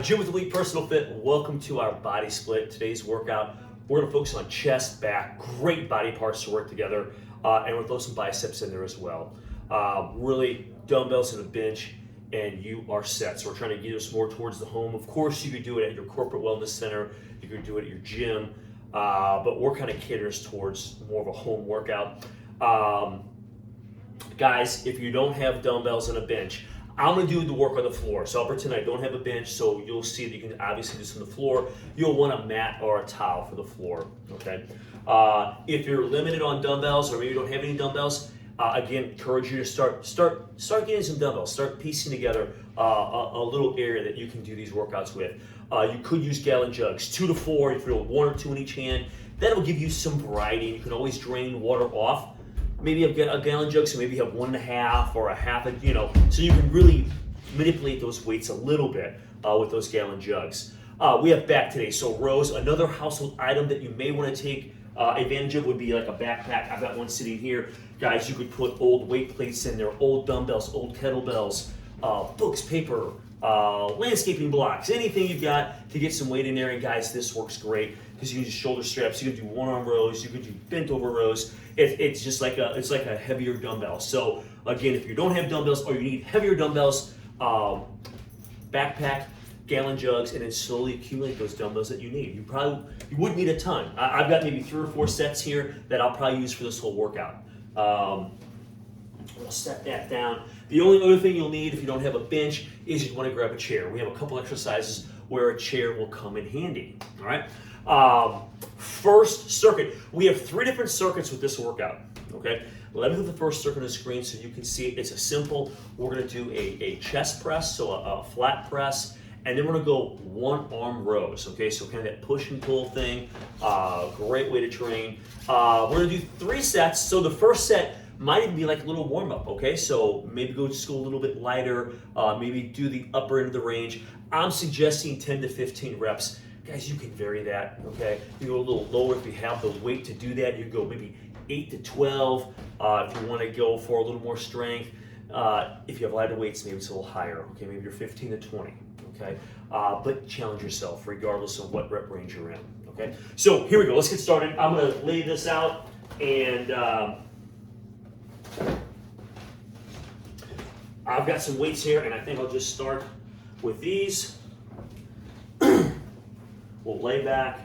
Jim with Elite Personal Fit. Welcome to our body split. Today's workout, we're going to focus on chest, back, great body parts to work together, and we'll throw some biceps in there as well. Really, dumbbells and a bench, and you are set. So we're trying to get us more towards the home. Of course, you could do it at your corporate wellness center. You could do it at your gym, but we're kind of caters towards more of a home workout. Guys, if you don't have dumbbells and a bench, I'm going to do the work on the floor. So I'll pretend I don't have a bench, so you'll see that you can obviously do this on the floor. You'll want a mat or a towel for the floor, okay? If you're limited on dumbbells or maybe you don't have any dumbbells, again, encourage you to start getting some dumbbells. Start piecing together a little area that you can do these workouts with. You could use gallon jugs, 2 to 4, if you're 1 or 2 in each hand. That'll give you some variety. You can always drain water off. Maybe a gallon jug, so maybe you have 1.5 or a half, so you can really manipulate those weights a little bit with those gallon jugs. We have back today, so rows. Another household item that you may want to take advantage of would be like a backpack. I've got one sitting here. Guys, you could put old weight plates in there, old dumbbells, old kettlebells, books, paper, landscaping blocks, anything you've got to get some weight in there. And guys, this works great because you can use shoulder straps, you can do one-arm rows, you can do bent over rows. It's just like a heavier dumbbell. So again, if you don't have dumbbells or you need heavier dumbbells, backpack, gallon jugs, and then slowly accumulate those dumbbells that you need. You wouldn't need a ton. I've got maybe 3 or 4 sets here that I'll probably use for this whole workout. I'll set that down. The only other thing you'll need if you don't have a bench is you want to grab a chair. We have a couple exercises where a chair will come in handy. All right. First circuit. We have 3 different circuits with this workout. Okay. Let me put the first circuit on the screen so you can see it. It's a simple. We're going to do a chest press, so a flat press, and then we're going to go 1-arm rows. Okay. So kind of that push and pull thing. Great way to train. We're going to do 3 sets. So the first set might even be like a little warm up. Okay. So maybe go a little bit lighter. Maybe do the upper end of the range. I'm suggesting 10 to 15 reps. Guys, you can vary that, okay? You go a little lower if you have the weight to do that. You go maybe 8 to 12 if you want to go for a little more strength. If you have lighter weights, maybe it's a little higher, okay? Maybe you're 15 to 20, okay? But challenge yourself regardless of what rep range you're in, okay? So here we go. Let's get started. I'm going to lay this out, and I've got some weights here, and I think I'll just start with these. We'll lay back,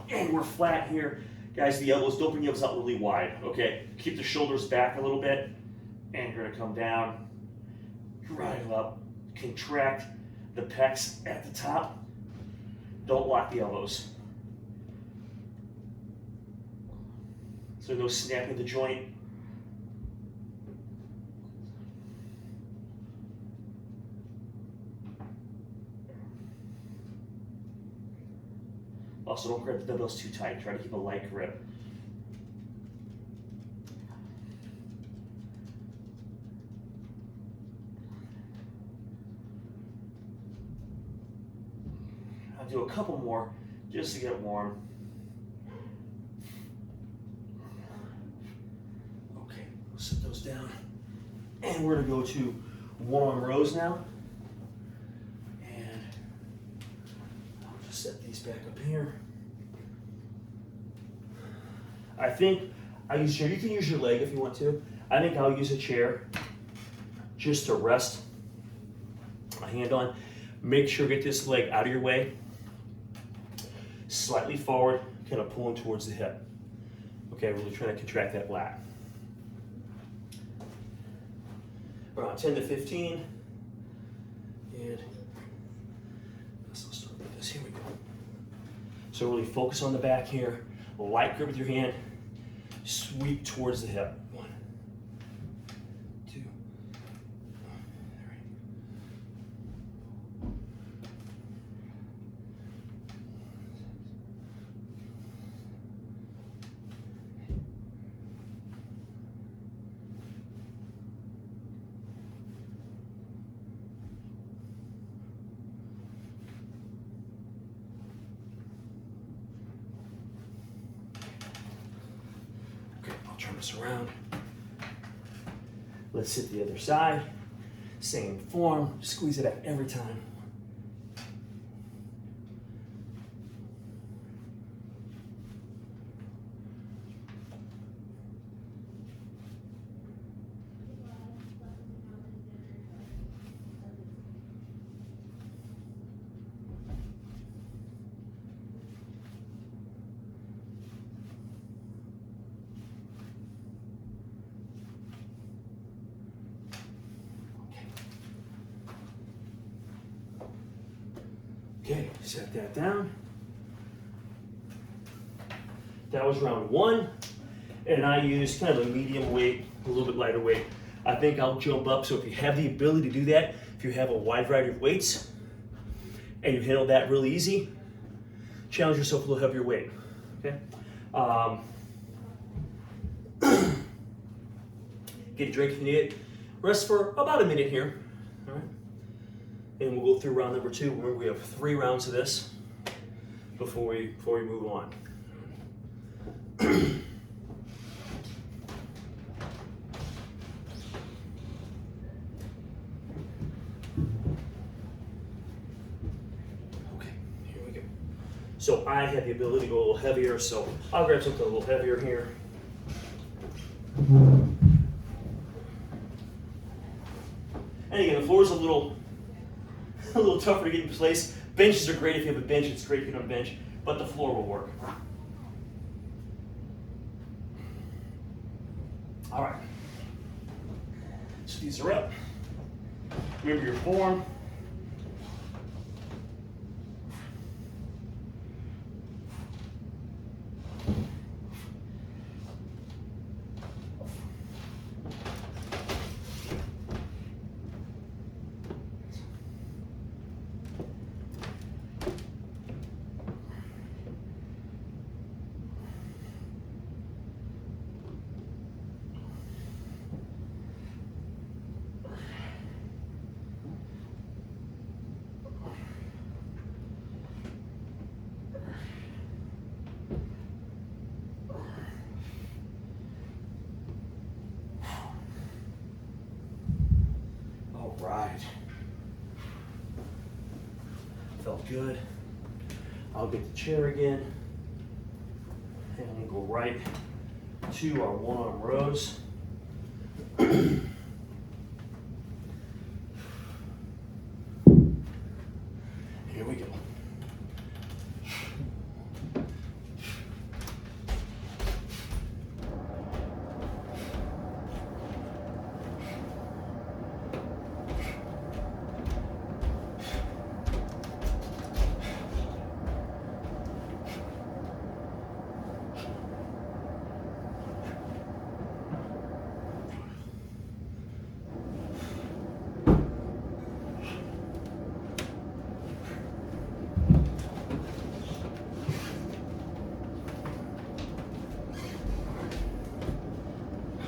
and we're flat here. Guys, the elbows, don't bring the elbows out really wide, okay? Keep the shoulders back a little bit, and you're gonna come down, drive up, contract the pecs at the top. Don't lock the elbows. So no snapping the joint. Also, don't grip the dumbbells too tight. Try to keep a light grip. I'll do a couple more just to get warm. Okay, we'll set those down. And we're going to go to 1-arm rows now. And I'll just set these back up here. I think I use a chair. You can use your leg if you want to. I think I'll use a chair just to rest my hand on. Make sure get this leg out of your way. Slightly forward, kind of pulling towards the hip. Okay, really trying to contract that lat. Around 10 to 15. And let's start with this. Here we go. So really focus on the back here. Light grip with your hand. Sweep towards the hip. 1, 2, 3. Turn this around. Let's hit the other side. Same form, squeeze it out every time. Okay, set that down. That was round one, and I used kind of a medium weight, a little bit lighter weight. I think I'll jump up, so if you have the ability to do that, if you have a wide variety of weights, and you handle that really easy, challenge yourself a little heavier weight, okay? Get a drink if you need it. Rest for about a minute here, all right? And we'll go through round number two. Remember, we have 3 rounds of this before we move on. Okay, here we go. So I have the ability to go a little heavier, so I'll grab something a little heavier here. And again, the floor is a little tougher to get in place. Benches are great if you have a bench. It's great if you don't have a bench, but the floor will work. All right. So these are up. Remember your form. Right. Felt good. I'll get the chair again. And I'm gonna go right to our one-arm rows. Here we go.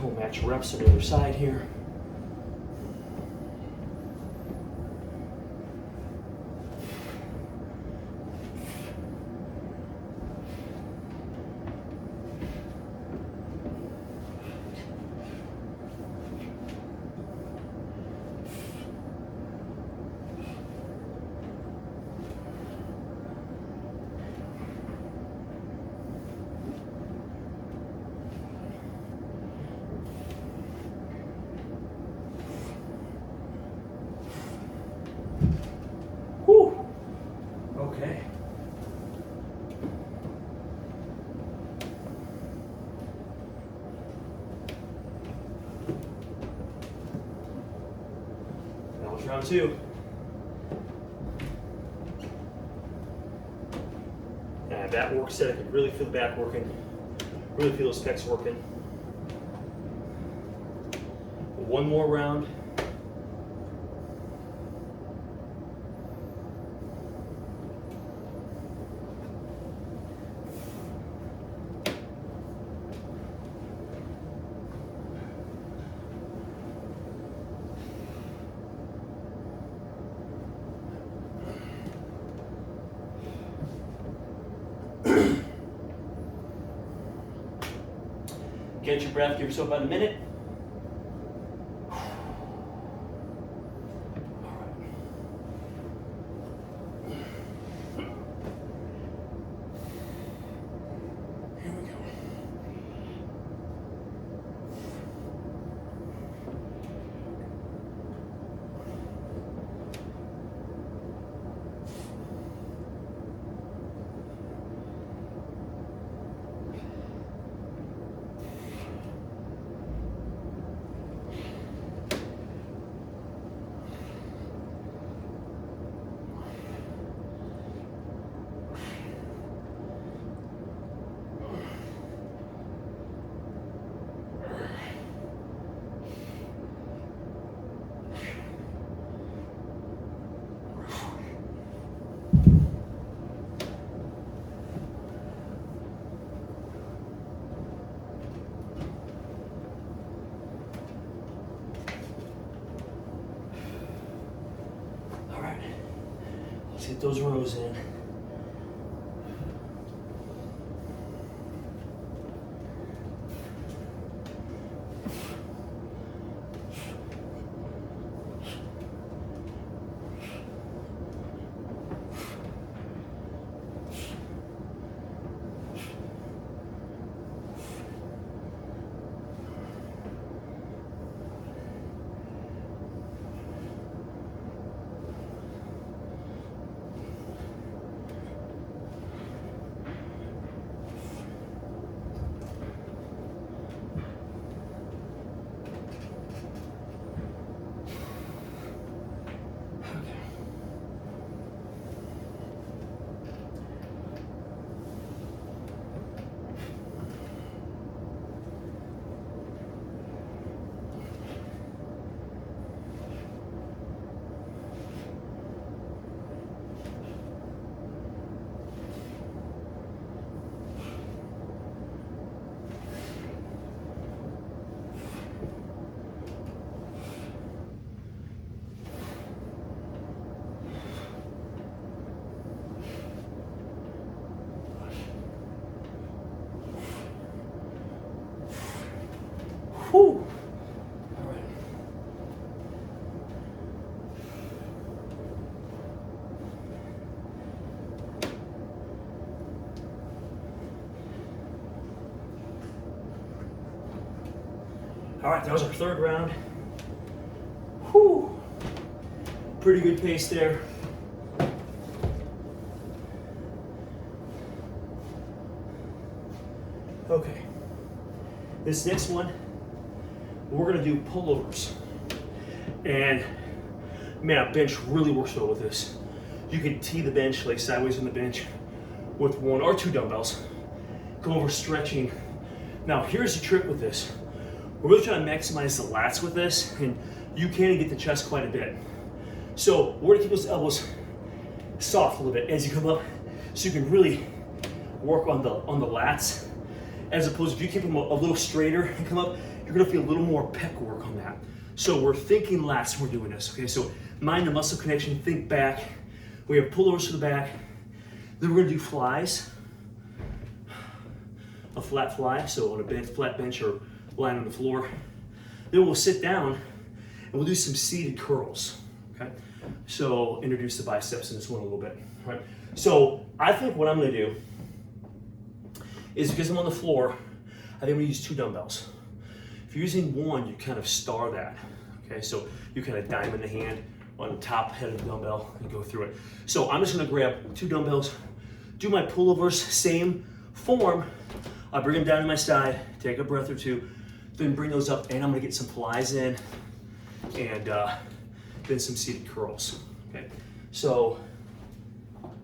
We'll match reps on the other side here. Okay. That was round two. And that work set, I can really feel the back working, really feel those pecs working. One more round. Get your breath, give yourself about a minute. get those rows in. Whew. All right. All right, that was our third round. Whew. Pretty good pace there. Okay. This next one, we're gonna do pullovers. And man, bench really works well with this. You can tee the bench, like sideways on the bench with 1 or 2 dumbbells. Go over stretching. Now here's the trick with this. We're really trying to maximize the lats with this, and you can get the chest quite a bit. So we're gonna keep those elbows soft a little bit as you come up, so you can really work on the lats, as opposed to if you keep them a little straighter and come up, you're gonna feel a little more pec work on that. So we're thinking lats when we're doing this, okay? So mind the muscle connection, think back. We have pullovers to the back. Then we're gonna do flies. A flat fly, so on a bench, flat bench or lying on the floor. Then we'll sit down and we'll do some seated curls, okay? So introduce the biceps in this one a little bit, right? So I think what I'm gonna do is, because I'm on the floor, I think I'm gonna use 2 dumbbells. If you're using 1, you kind of star that, okay? So you kind of diamond the hand on the top head of the dumbbell and go through it. So I'm just gonna grab 2 dumbbells, do my pullovers, same form. I bring them down to my side, take a breath or 2, then bring those up, and I'm gonna get some flies in, and then some seated curls, okay? So I'll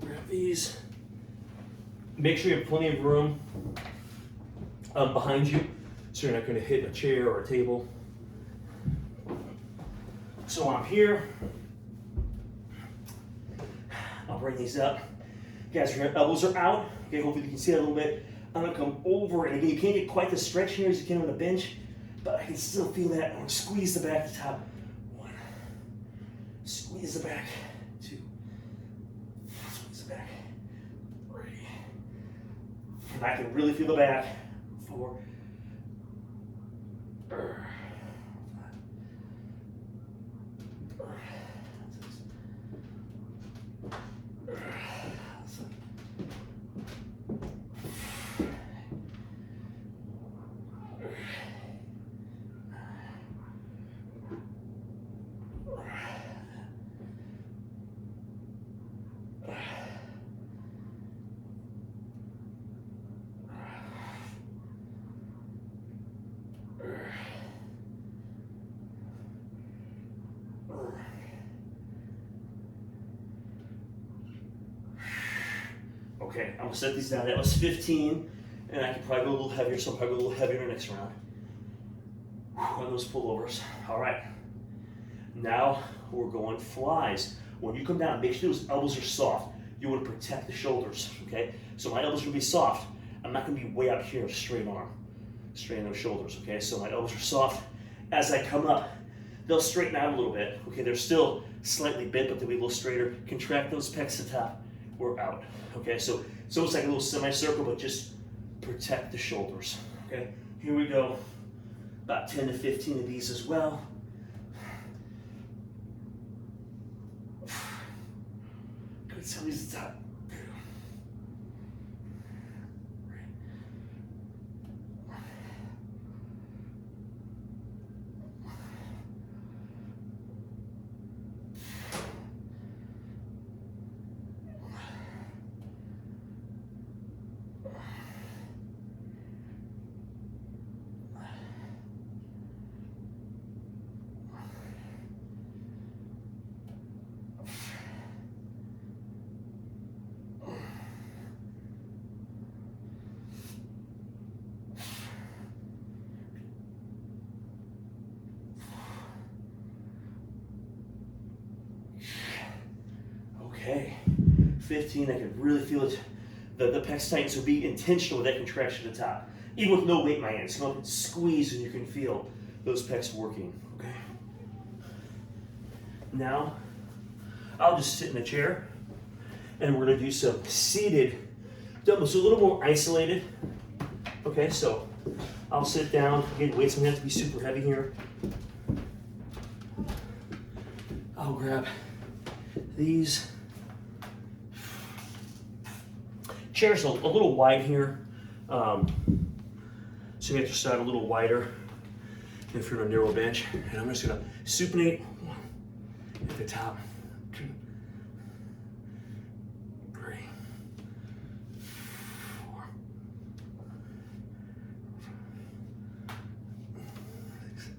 grab these. Make sure you have plenty of room behind you, so you're not gonna hit a chair or a table. So I'm here. I'll bring these up. Guys, your elbows are out. Okay, hopefully you can see that a little bit. I'm gonna come over, and again, you can't get quite the stretch here as you can on the bench, but I can still feel that. I'm gonna squeeze the back to the top. 1, squeeze the back, 2, squeeze the back, 3, and I can really feel the back, 4, 5, Okay, I'm gonna set these down. That was 15, and I can probably go a little heavier, so I'll probably go a little heavier in the next round. On those pullovers. All right, now we're going flies. When you come down, make sure those elbows are soft. You want to protect the shoulders, okay? So my elbows are gonna be soft. I'm not gonna be way out here, straight arm, straight in those shoulders, okay? So my elbows are soft. As I come up, they'll straighten out a little bit. Okay, they're still slightly bent, but they'll be a little straighter. Contract those pecs to the top. We're out. Okay, so it's almost like a little semicircle, but just protect the shoulders. Okay, here we go. About 10 to 15 of these as well. Good, so these at the top. Okay, 15, I can really feel it. The pecs tighten, so be intentional with that contraction at the top. Even with no weight in my hands, come up and squeeze and you can feel those pecs working, okay? Now, I'll just sit in a chair and we're gonna do some seated dumbbells, so a little more isolated. Okay, so I'll sit down. Again, weights don't have to be super heavy here. I'll grab these. Chair's a little wide here, so you have to start a little wider if you're on a narrow bench. And I'm just gonna supinate at the top. 2, 3, 4, 6.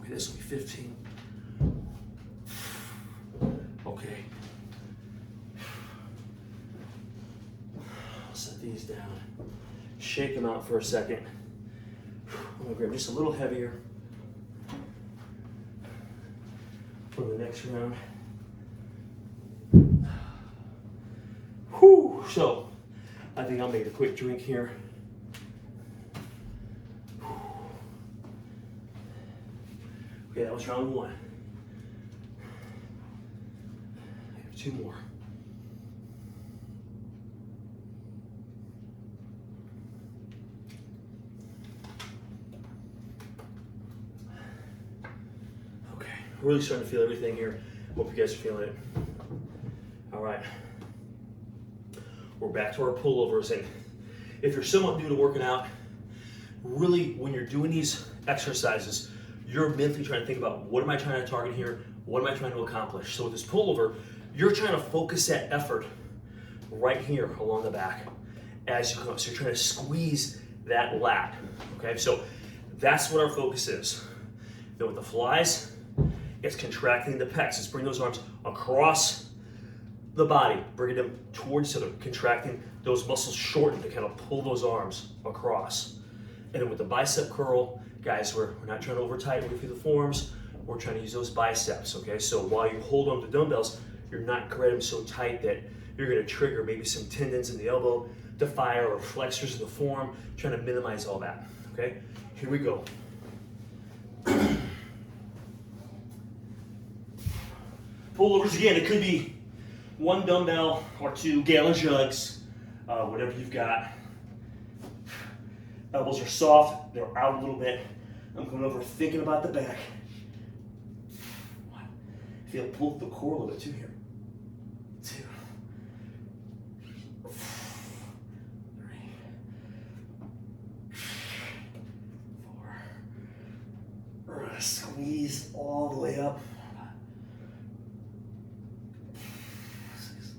This will be 15. Okay. I'll set these down. Shake them out for a second. I'm gonna grab just a little heavier for the next round. Whew. So, I think I'll make a quick drink here. Okay, that was round 1. I have 2 more. Okay, really starting to feel everything here. Hope you guys are feeling it. All right, we're back to our pullovers, and if you're somewhat new to working out, really when you're doing these exercises, you're mentally trying to think about, what am I trying to target here? What am I trying to accomplish? So with this pullover, you're trying to focus that effort right here along the back as you come up. So you're trying to squeeze that lat, okay? So that's what our focus is. Then with the flies, it's contracting the pecs. Let's bring those arms across the body, bringing them towards each other, contracting those muscles shortened to kind of pull those arms across. And then with the bicep curl, guys, we're not trying to over tighten through the forearms. We're trying to use those biceps, okay? So while you hold on to the dumbbells, you're not grabbing them so tight that you're gonna trigger maybe some tendons in the elbow to fire or flexors in the forearm, trying to minimize all that, okay? Here we go. Pullovers again, it could be 1 dumbbell or 2 gallon jugs, whatever you've got. Elbows are soft, they're out a little bit. I'm going over thinking about the back. 1. Feel pull the core a little bit too here. 2. 3. 4. Squeeze all the way up. 6.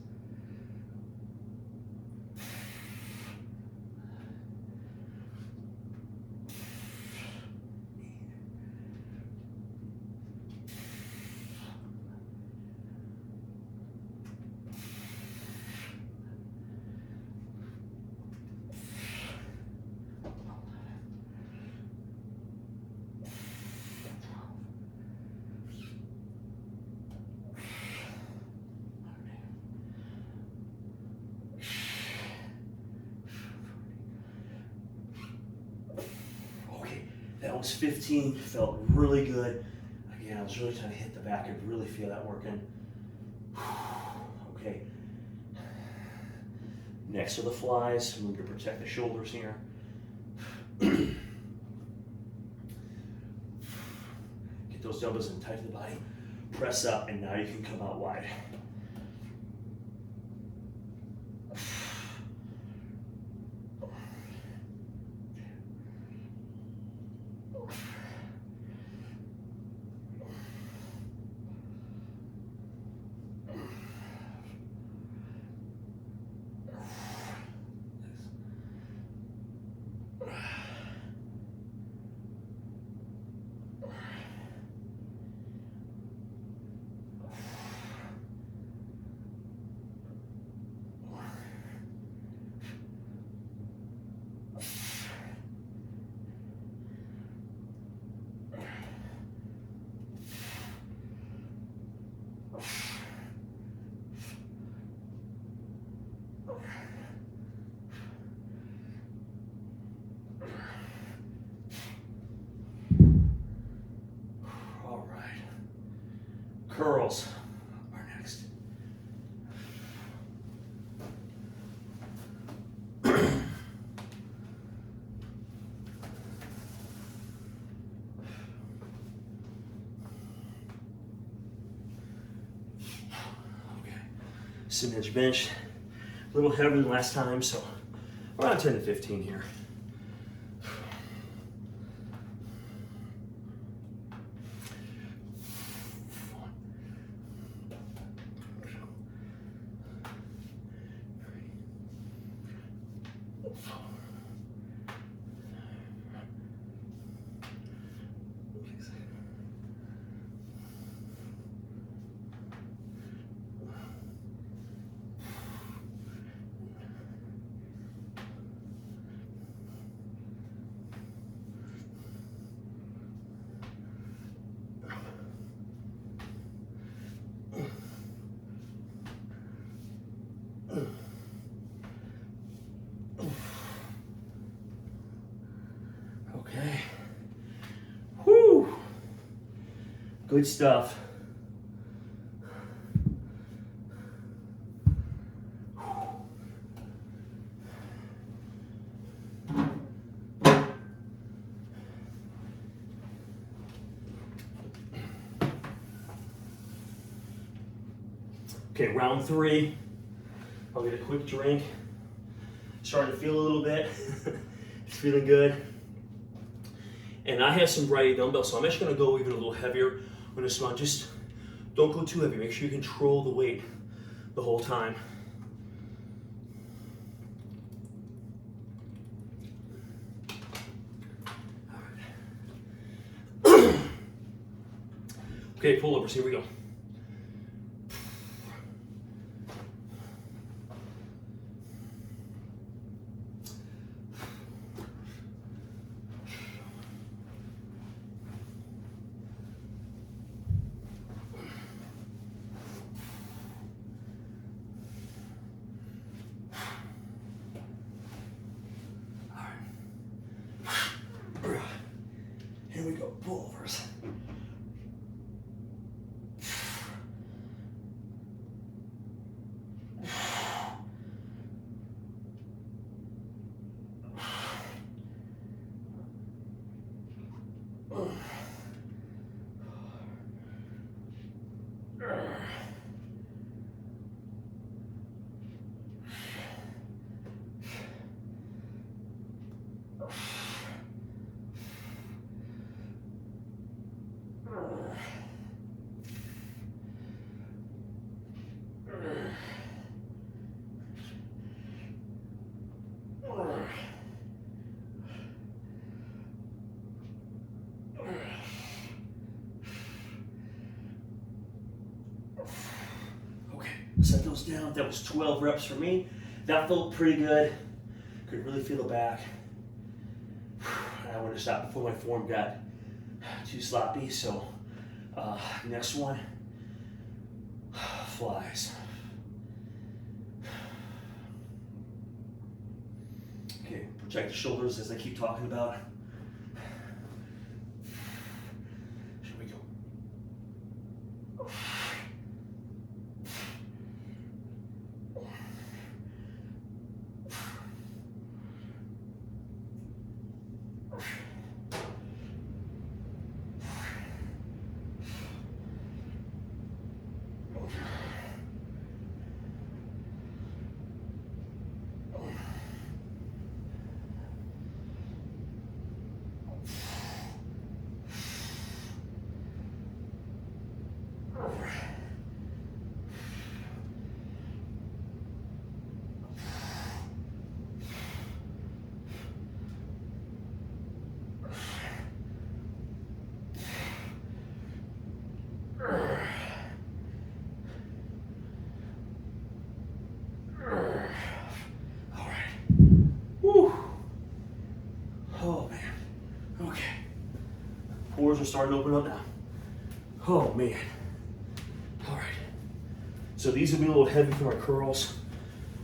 was 15, felt really good. Again, I was really trying to hit the back and really feel that working. Okay. Next are the flies. I'm going to protect the shoulders here. Get those dumbbells in tight to the body. Press up, and now you can come out wide. Curls are next. Okay, 7-inch bench, a little heavier than last time, so around 10 to 15 here. Okay. Whew. Good stuff. Okay, round 3. I'll get a quick drink. Starting to feel a little bit. It's feeling good. And I have some variety dumbbells, so I'm actually gonna go even a little heavier on this one. Just don't go too heavy. Make sure you control the weight the whole time. All right. Okay, pullovers, here we go. Here we go, pullovers. Set those down. That was 12 reps for me. That felt pretty good. Could really feel the back. I wanted to stop before my form got too sloppy. So next one, flies. Okay, protect the shoulders as I keep talking about. are starting to open up now. Oh man. All right. So these will be a little heavy for my curls.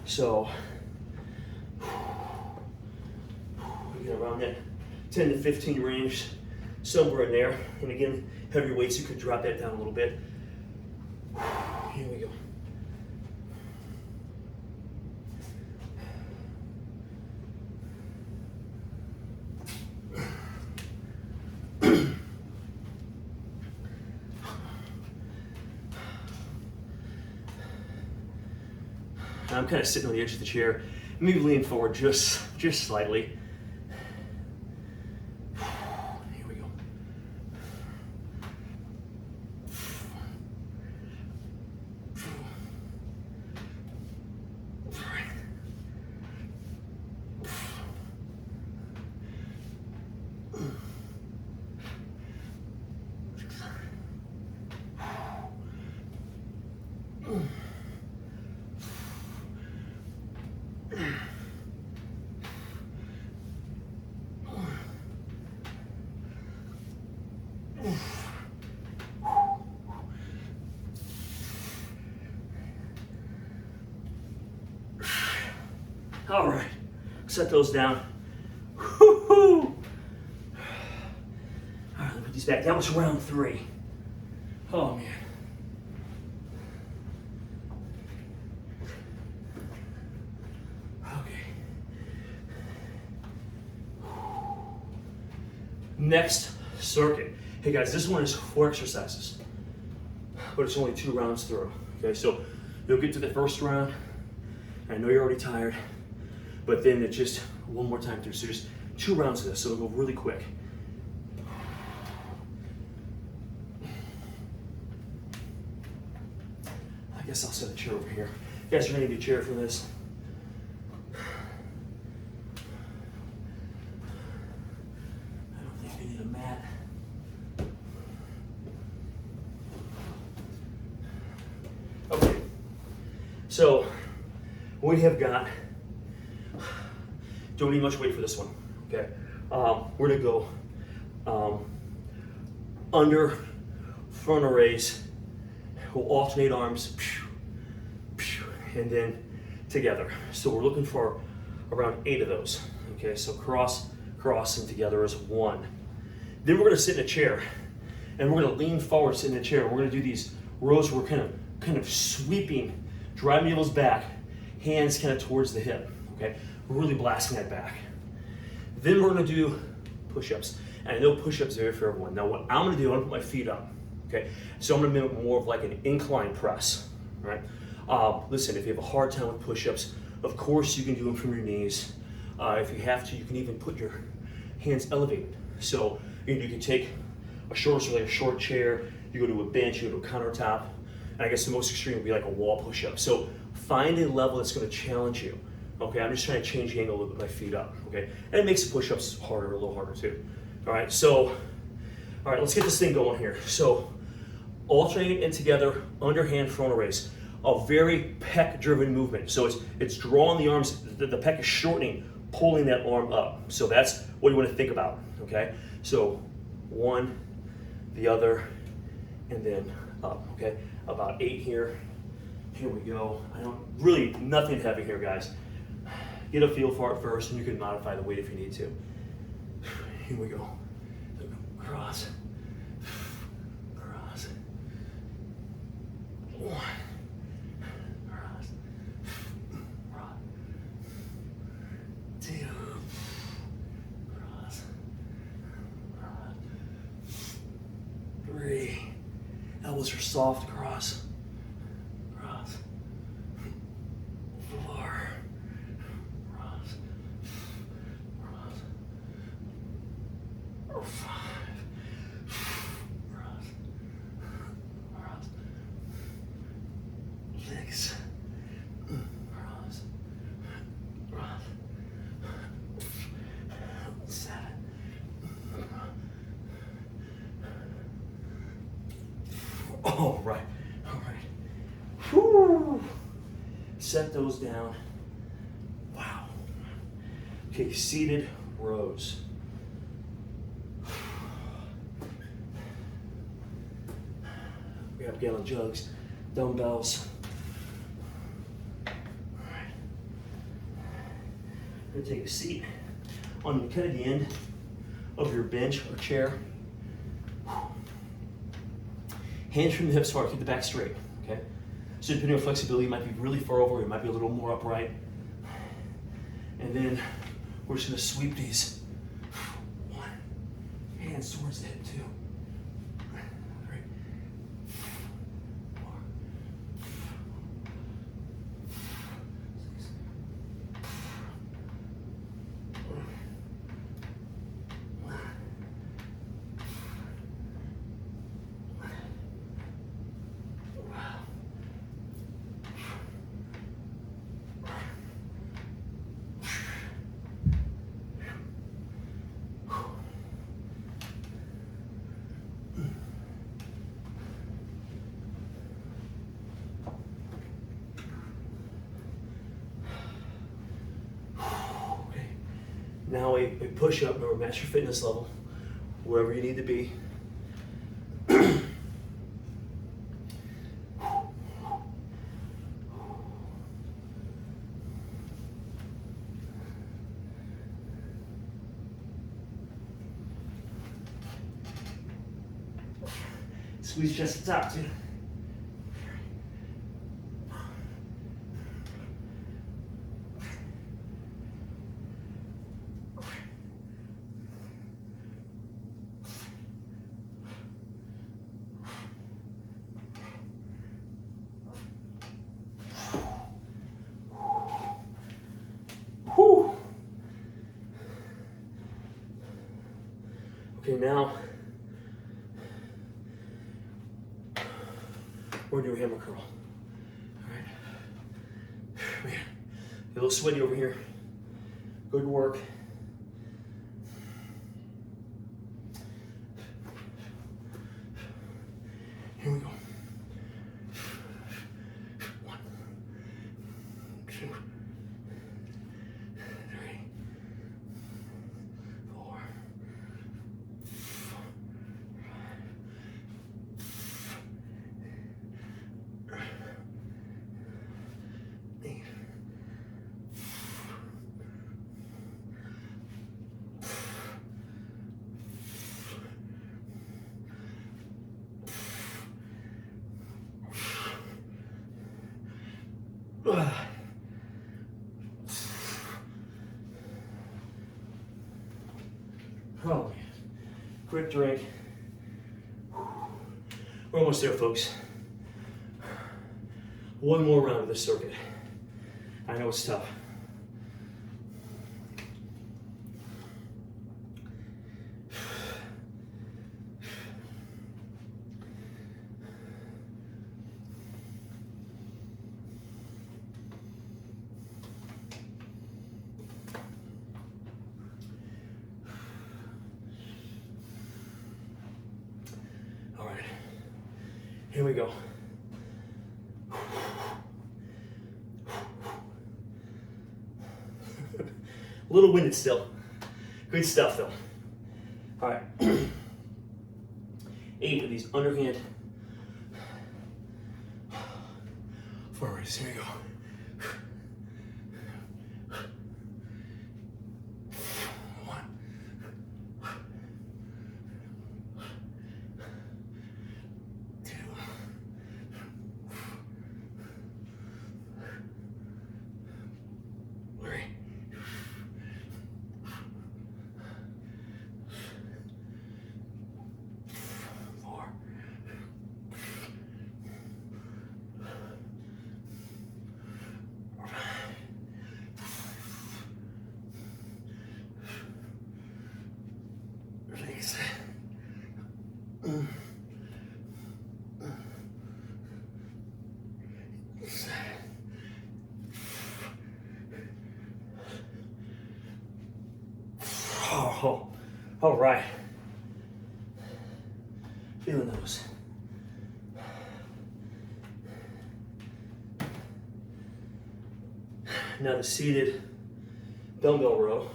So we get around that 10 to 15 range, somewhere in there. And again, heavier weights, you could drop that down a little bit. Here we go. I'm kind of sitting on the edge of the chair. Maybe lean forward just slightly. Here we go. All right, set those down. Woo-hoo. All right, let me put these back. That was round 3. Oh man. Okay. Next circuit. Hey guys, this one is 4 exercises, but it's only 2 rounds through. Okay, so you'll get to the first round. I know you're already tired, but then it's just one more time through. So just 2 rounds of this, so it'll go really quick. I guess I'll set a chair over here. You guys are gonna need a chair for this. I don't think we need a mat. Okay, so we have got, don't need much weight for this one, okay? We're gonna go under, frontal raise. We'll alternate arms, and then together. So we're looking for around 8 of those, okay? So cross, and together is 1. Then we're gonna sit in a chair, and we're gonna lean forward, sit in a chair. We're gonna do these rows where we're kind of sweeping, driving the elbows back, hands kind of towards the hip, okay? We're really blasting that back. Then we're gonna do push-ups. And I know push-ups are there for everyone. Now what I'm gonna do, I'm gonna put my feet up, okay? So I'm gonna mimic more of like an incline press, right? Listen, if you have a hard time with push-ups, of course you can do them from your knees. If you have to, you can even put your hands elevated. So you can take a short chair, you go to a bench, you go to a countertop, and I guess the most extreme would be like a wall push-up. So find a level that's gonna challenge you. Okay, I'm just trying to change the angle a little bit with my feet up, okay? And it makes the push-ups harder, a little harder too. All right, so, all right, let's get this thing going here. So, alternate and together, underhand frontal raise. A very pec-driven movement. So it's drawing the arms, the pec is shortening, pulling that arm up. So that's what you want to think about, okay? So, 1, the other, and then up, okay? About 8 here. Here we go. Really nothing heavy here, guys. Get a feel for it first, and you can modify the weight if you need to. Here we go. Cross. Cross. 1. Cross. Cross. 2. Cross. Cross. 3. Elbows are soft. Cross. Cross. 4. Or 5. Cross. 6. Cross. 7. All right. Whew. Set those down. Wow. Okay, seated rows. grab gallon jugs, dumbbells. You're gonna take a seat on the kind of the end of your bench or chair. Hands from the hips hard, keep the back straight, okay? So depending on flexibility, you might be really far over, you might be a little more upright. And then we're just gonna sweep these. 1, hands towards the hip, 2, 3, 4, 6. Now a push-up, remember, match your fitness level, wherever you need to be. Squeeze chest to top, too. Okay, now we're gonna do a hammer curl. All right, man, a little sweaty over here. Good work. Here we go. 1, 2, 3, 4. Oh, quick drink. We're almost there, folks. One more round of this circuit. I know it's tough. All right, here we go. A little winded still. Good stuff though. All right. 8 of these underhand forwards. Here we go. Oh, all right. Feeling those. Now the seated dumbbell row.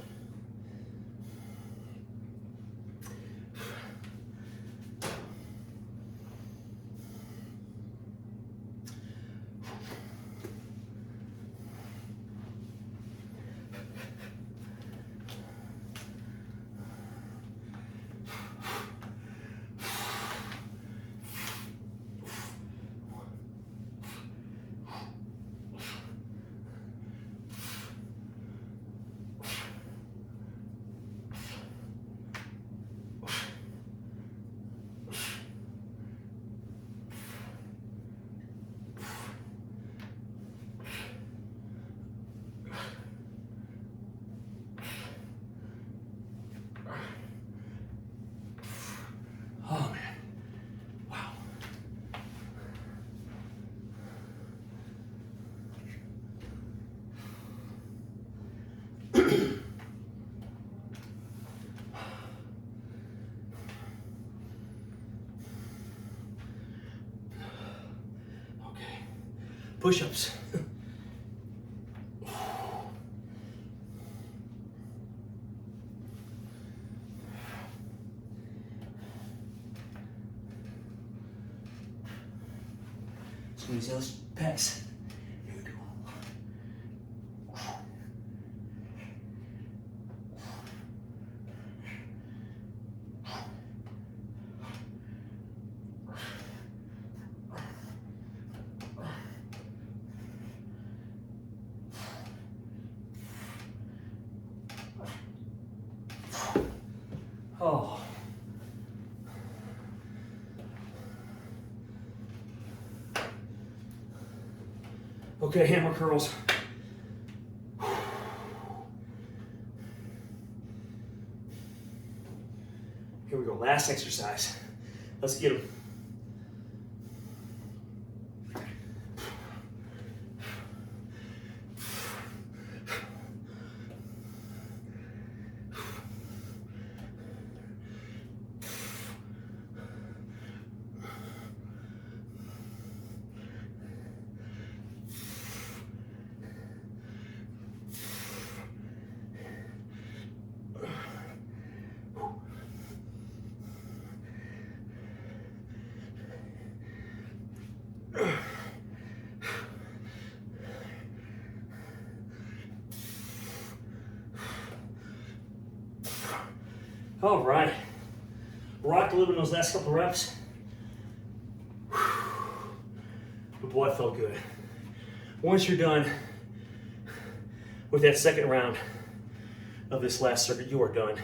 Push-ups. Squeeze those pecs. Here we go. Oh. Okay, hammer curls. Here we go, last exercise. Let's get them. All right, rock a little bit in those last couple reps. But boy, it felt good. Once you're done with that second round of this last circuit, you are done.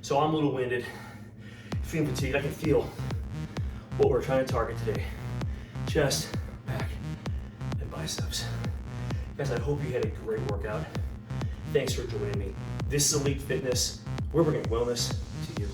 So I'm a little winded, feeling fatigued. I can feel what we're trying to target today. Chest, back, and biceps. Guys, I hope you had a great workout. Thanks for joining me. This is Elite Fitness. We're bringing wellness to you.